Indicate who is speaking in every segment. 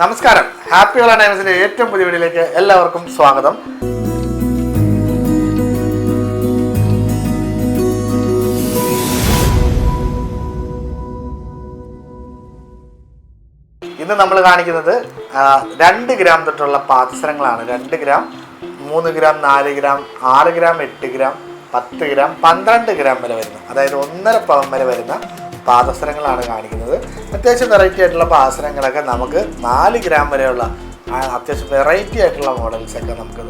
Speaker 1: നമസ്കാരം, happy all ടൈംസിന്റെ ഏറ്റവും പുതിയ വീഡിയോയിലേക്ക് എല്ലാവർക്കും സ്വാഗതം. ഇന്ന് നമ്മൾ കാണിക്കുന്നത് 2 ഗ്രാം തൊട്ടുള്ള പാദസരങ്ങളാണ്. 2 gram, 3 gram, 4 gram, 6 gram, 8 gram, 10 gram, 12 gram വരെ വരുന്ന, അതായത് 1.5 പവൻ വരെ വരുന്ന പാദസരങ്ങളാണ് കാണിക്കുന്നത്. അത്യാവശ്യം വെറൈറ്റി ആയിട്ടുള്ള പാദസരങ്ങളൊക്കെ നമുക്ക് 4 ഗ്രാം വരെയുള്ള അത്യാവശ്യം വെറൈറ്റി ആയിട്ടുള്ള മോഡൽസൊക്കെ നമുക്ക്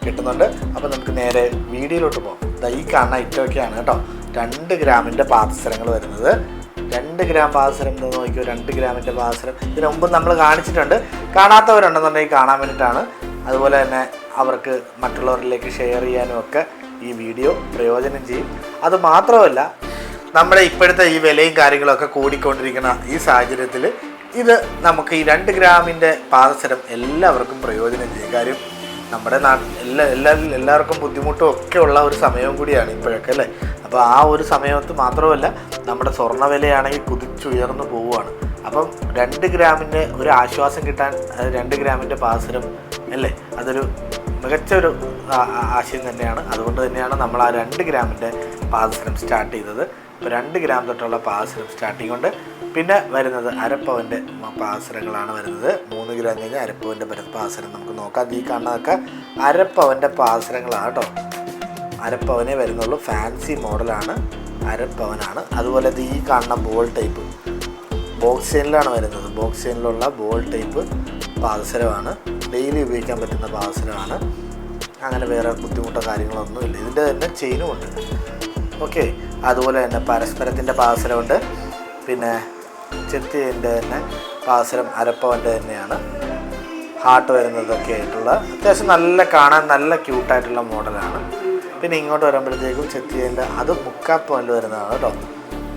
Speaker 1: കിട്ടുന്നുണ്ട്. അപ്പോൾ നമുക്ക് നേരെ വീഡിയോയിലോട്ട് പോകാം. ഈ കാണുന്ന ഐറ്റമൊക്കെയാണ് കേട്ടോ 2 ഗ്രാമിൻ്റെ പാദസരങ്ങൾ വരുന്നത്. 2 ഗ്രാം പാദസരം എന്ന് നോക്കിയോ, 2 ഗ്രാമിൻ്റെ പാദസരം ഇതിന് മുമ്പ് നമ്മൾ കാണിച്ചിട്ടുണ്ട്. കാണാത്തവരുണ്ടെന്നുണ്ടെങ്കിൽ കാണാൻ വേണ്ടിയിട്ടാണ്. അതുപോലെ തന്നെ അവർക്ക് മറ്റുള്ളവരിലേക്ക് ഷെയർ ചെയ്യാനും ഒക്കെ ഈ വീഡിയോ പ്രയോജനം ചെയ്യും. അതുമാത്രമല്ല, നമ്മുടെ ഇപ്പോഴത്തെ ഈ വിലയും കാര്യങ്ങളൊക്കെ കൂടിക്കൊണ്ടിരിക്കുന്ന ഈ സാഹചര്യത്തിൽ ഇത് നമുക്ക് ഈ 2 ഗ്രാമിൻ്റെ പാദസരം എല്ലാവർക്കും പ്രയോജനം ചെയ്യും. കാര്യം നമ്മുടെ എല്ലാവർക്കും ബുദ്ധിമുട്ടും ഒക്കെ ഉള്ള ഒരു സമയവും കൂടിയാണ് ഇപ്പോഴൊക്കെ അല്ലേ. അപ്പോൾ ആ ഒരു സമയത്ത് മാത്രമല്ല, നമ്മുടെ സ്വർണ്ണ വിലയാണെങ്കിൽ കുതിച്ചുയർന്നു പോവുകയാണ്. അപ്പം 2 ഗ്രാമിൻ്റെ ഒരു ആശ്വാസം കിട്ടാൻ 2 ഗ്രാമിൻ്റെ പാദസരം അല്ലേ, അതൊരു മികച്ചൊരു ആശയം തന്നെയാണ്. അതുകൊണ്ട് തന്നെയാണ് നമ്മൾ ആ 2 ഗ്രാമിൻ്റെ പാദസരം സ്റ്റാർട്ട് ചെയ്തത്. ഇപ്പോൾ 2 ഗ്രാം തൊട്ടുള്ള പാദസരം സ്റ്റാർട്ടിങ് കൊണ്ട് പിന്നെ വരുന്നത് അരപ്പവൻ്റെ പാദസരങ്ങളാണ് വരുന്നത്. 3 ഗ്രാം കഴിഞ്ഞാൽ അരപ്പവൻ്റെ പാദസരം നമുക്ക് നോക്കാം. ഈ കാണുന്നതൊക്കെ അരപ്പവൻ്റെ പാദസരങ്ങളാണ് കേട്ടോ. അരപ്പവനേ വരുന്നുള്ളൂ. ഫാൻസി മോഡലാണ്, അരപ്പവനാണ്. അതുപോലെ ഈ കാണുന്ന ബോൾ ടൈപ്പ് ബോക്സ് ചെയിനിലാണ് വരുന്നത്. ബോക്സ് ചെയിനിലുള്ള ബോൾ ടൈപ്പ് പാദസരമാണ്. ഡെയിലി ഉപയോഗിക്കാൻ പറ്റുന്ന പാദസരമാണ്. അങ്ങനെ വേറെ ബുദ്ധിമുട്ടോ കാര്യങ്ങളൊന്നുമില്ല. ഇതിൻ്റെ തന്നെ ചെയിനും ഉണ്ട്. ഓക്കെ. അതുപോലെ തന്നെ പരസ്പരത്തിൻ്റെ പാദസരമുണ്ട്. പിന്നെ ചെത്തിൻ്റെ തന്നെ പാദസരം അരപ്പവൻ്റെ തന്നെയാണ്. ഹാർട്ട് വരുന്നതൊക്കെ ആയിട്ടുള്ള അത്യാവശ്യം നല്ല കാണാൻ നല്ല ക്യൂട്ടായിട്ടുള്ള മോഡലാണ്. പിന്നെ ഇങ്ങോട്ട് വരുമ്പോഴത്തേക്കും ചെത്തിൻ്റെ അത് 3/4 പവനിൽ വരുന്നതാണ് കേട്ടോ.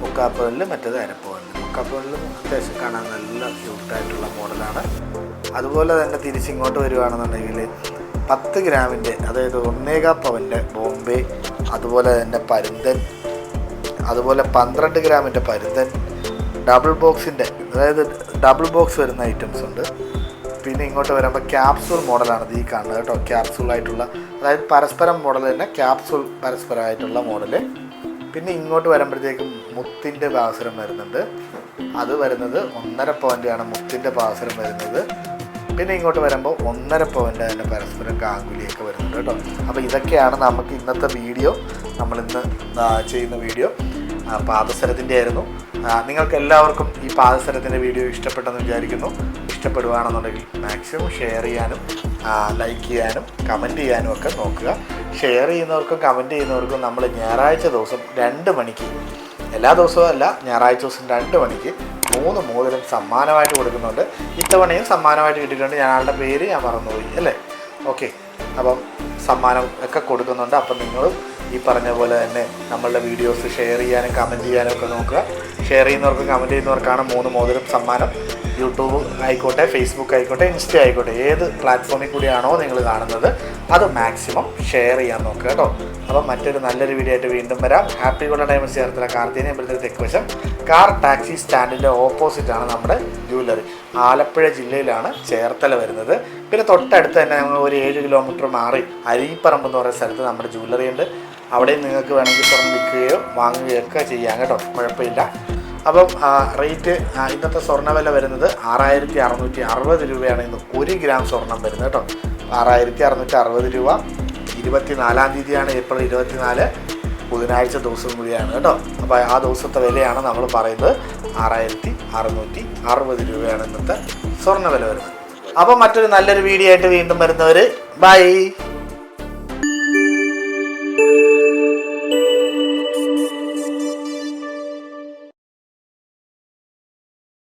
Speaker 1: 3/4 പവനിൽ, മറ്റേത് അരപ്പവനിൽ. 3/4 പവനിലും അത്യാവശ്യം കാണാൻ നല്ല ക്യൂട്ടായിട്ടുള്ള മോഡലാണ്. അതുപോലെ തന്നെ തിരിച്ചിങ്ങോട്ട് വരുവാണെന്നുണ്ടെങ്കിൽ 10 ഗ്രാമിൻ്റെ, അതായത് 1.25 പവൻ്റെ ബോംബെ, അതുപോലെ തന്നെ പരുന്തൻ, അതുപോലെ 12 ഗ്രാമിൻ്റെ പരുന്തൻ, ഡബിൾ ബോക്സിൻ്റെ, അതായത് ഡബിൾ ബോക്സ് വരുന്ന ഐറ്റംസ് ഉണ്ട്. പിന്നെ ഇങ്ങോട്ട് വരുമ്പോൾ ക്യാപ്സൂൾ മോഡലാണ് ഈ കാണുന്നത് കേട്ടോ. ക്യാപ്സൂളായിട്ടുള്ള, അതായത് പരസ്പരം മോഡൽ തന്നെ, ക്യാപ്സൂൾ പരസ്പരമായിട്ടുള്ള മോഡല്. പിന്നെ ഇങ്ങോട്ട് വരുമ്പോഴത്തേക്കും മുത്തിൻ്റെ പാദസരം വരുന്നുണ്ട്. അത് വരുന്നത് 1.5 പവൻ്റെയാണ് മുത്തിൻ്റെ പാദസരം വരുന്നത്. പിന്നെ ഇങ്ങോട്ട് വരുമ്പോൾ 1.5 പവൻ്റെ തന്നെ പരസ്പരം ഗാംഗുലിയൊക്കെ വരുന്നുണ്ട് കേട്ടോ. അപ്പോൾ ഇതൊക്കെയാണ് നമുക്ക് ഇന്നത്തെ വീഡിയോ. നമ്മളിന്ന് ചെയ്യുന്ന വീഡിയോ പാദസരത്തിൻ്റെ ആയിരുന്നു. നിങ്ങൾക്ക് എല്ലാവർക്കും ഈ പാദസരത്തിൻ്റെ വീഡിയോ ഇഷ്ടപ്പെട്ടെന്ന് വിചാരിക്കുന്നു. ഇഷ്ടപ്പെടുകയാണെന്നുണ്ടെങ്കിൽ മാക്സിമം ഷെയർ ചെയ്യാനും ലൈക്ക് ചെയ്യാനും കമൻറ്റ് ചെയ്യാനും ഒക്കെ നോക്കുക. ഷെയർ ചെയ്യുന്നവർക്കും കമൻറ്റ് ചെയ്യുന്നവർക്കും നമ്മൾ ഞായറാഴ്ച ദിവസം 2 മണിക്ക്, എല്ലാ ദിവസവും അല്ല, ഞായറാഴ്ച ദിവസം 2 മണിക്ക് 3 മോതിരം സമ്മാനമായിട്ട് കൊടുക്കുന്നുണ്ട്. ഇത്തവണയും സമ്മാനമായിട്ട് കിട്ടിയിട്ടുണ്ട്. ഞാനാളുടെ പേര് ഞാൻ മറന്നുപോയി അല്ലേ. ഓക്കെ. അപ്പം സമ്മാനം ഒക്കെ കൊടുക്കുന്നുണ്ട്. അപ്പം നിങ്ങളും ഈ പറഞ്ഞ പോലെ തന്നെ നമ്മളുടെ വീഡിയോസ് ഷെയർ ചെയ്യാനും കമൻറ്റ് ചെയ്യാനും ഒക്കെ നോക്കുക. ഷെയർ ചെയ്യുന്നവർക്കും കമൻറ്റ് ചെയ്യുന്നവർക്കാണ് 3 മോതിരം സമ്മാനം. യൂട്യൂബ് ആയിക്കോട്ടെ, ഫേസ്ബുക്ക് ആയിക്കോട്ടെ, ഇൻസ്റ്റ ആയിക്കോട്ടെ, ഏത് പ്ലാറ്റ്ഫോമിൽ കൂടിയാണോ നിങ്ങൾ കാണുന്നത് അത് മാക്സിമം ഷെയർ ചെയ്യാൻ നോക്കുക കേട്ടോ. അപ്പം മറ്റൊരു നല്ലൊരു വീഡിയോ ആയിട്ട് വീണ്ടും വരാം. Happy golden diamonds Cherthala Karthikeyan അമ്പലത്തിന് തെക്കുവശം കാർ ടാക്സി സ്റ്റാൻഡിൻ്റെ ഓപ്പോസിറ്റാണ് നമ്മുടെ ജ്വല്ലറി. ആലപ്പുഴ ജില്ലയിലാണ് ചേർത്തല വരുന്നത്. പിന്നെ തൊട്ടടുത്ത് തന്നെ ഞങ്ങൾ ഒരു 7 കിലോമീറ്റർ മാറി അരീപ്പറമ്പ് എന്ന് പറയുന്ന സ്ഥലത്ത് നമ്മുടെ ജ്വല്ലറി ഉണ്ട്. അവിടെ നിങ്ങൾക്ക് വേണമെങ്കിൽ സ്വർണ്ണം വിൽക്കുകയോ വാങ്ങുകയോ ഒക്കെ ചെയ്യാം കേട്ടോ, കുഴപ്പമില്ല. അപ്പം റേറ്റ്, ഇന്നത്തെ സ്വർണ്ണ വില വരുന്നത് 6660 രൂപയാണ് ഇന്ന് 1 ഗ്രാം സ്വർണം വരുന്നത് കേട്ടോ. 6660 രൂപ. 24-ാം തീയതിയാണ്, ഏപ്രിൽ 24, ബുധനാഴ്ച ദിവസം കൂടിയാണ് കേട്ടോ. അപ്പോൾ ആ ദിവസത്തെ വിലയാണ് നമ്മൾ പറയുന്നത്. 6660 രൂപയാണ് ഇന്നത്തെ സ്വർണ്ണ വില വരുന്നത്. അപ്പോൾ മറ്റൊരു നല്ലൊരു വീഡിയോ ആയിട്ട് വീണ്ടും വരുന്നവർ ബൈ.